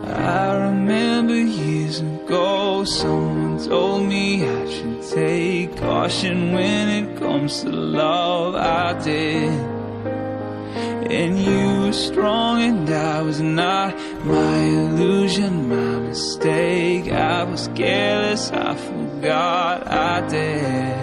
I remember years ago, someone told me I should take caution when it comes to love. I did, and you were strong and I was not. My illusion, my mistake. I was careless, I forgot I did.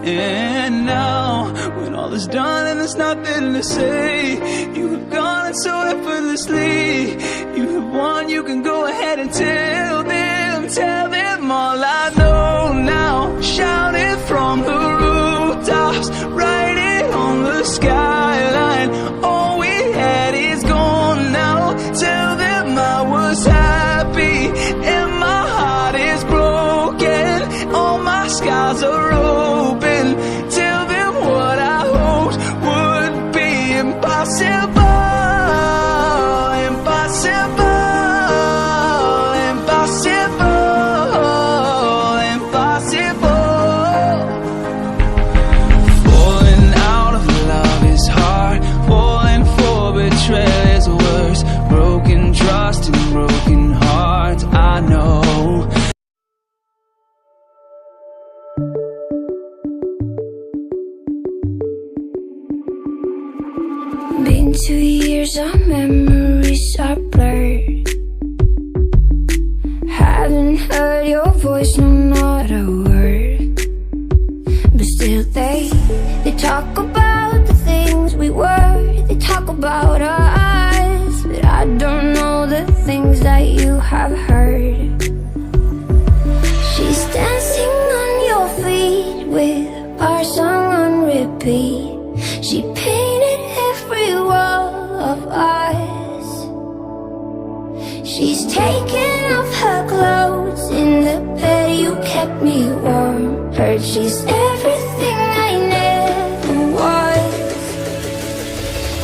And now, when all is done and there's nothing to say, you have gone so effortlessly. You have won, you can go ahead and tell them all I know now. Shout it from the rooftops, write it on the skyline. All we had is gone now. Tell them I was happy and my heart is broken. All my skies are open. Tell them what I hoped would be impossible. Trust and broken hearts, I know. Been 2 years, our memories are blurred. Haven't heard your voice, no, not a word. But still they talk about the things we were. They talk about us, but I don't know the things that you have heard. She's dancing on your feet with our song on repeat. She painted every wall of us. She's taken off her clothes in the bed, you kept me warm. Heard she's everything I never was.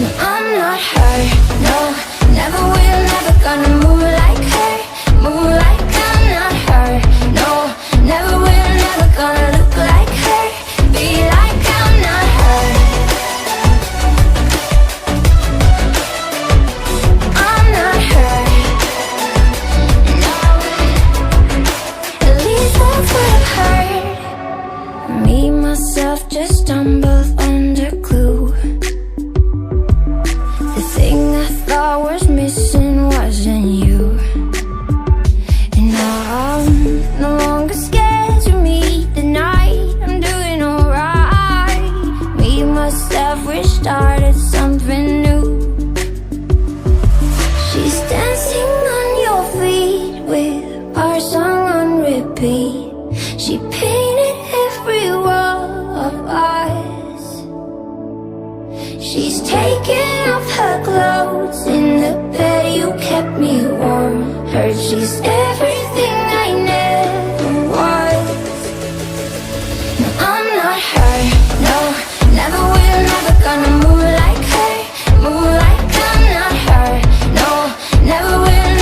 No, I'm not her, no, never will, never gonna move like her. Move like I'm not her, no, never will, never gonna look like her. Be like I'm not her. I'm not her, no, at least that's what I've heard. Me, myself, just stumbled under glue. The thing I thought was missing wasn't you. And now I'm no longer scared to meet the night. I'm doing alright. Me, myself, we started something new. She's dancing on your feet with our song on repeat. She painted every wall of us. She's taken off her clothes in the bed, you kept me warm. Heard she's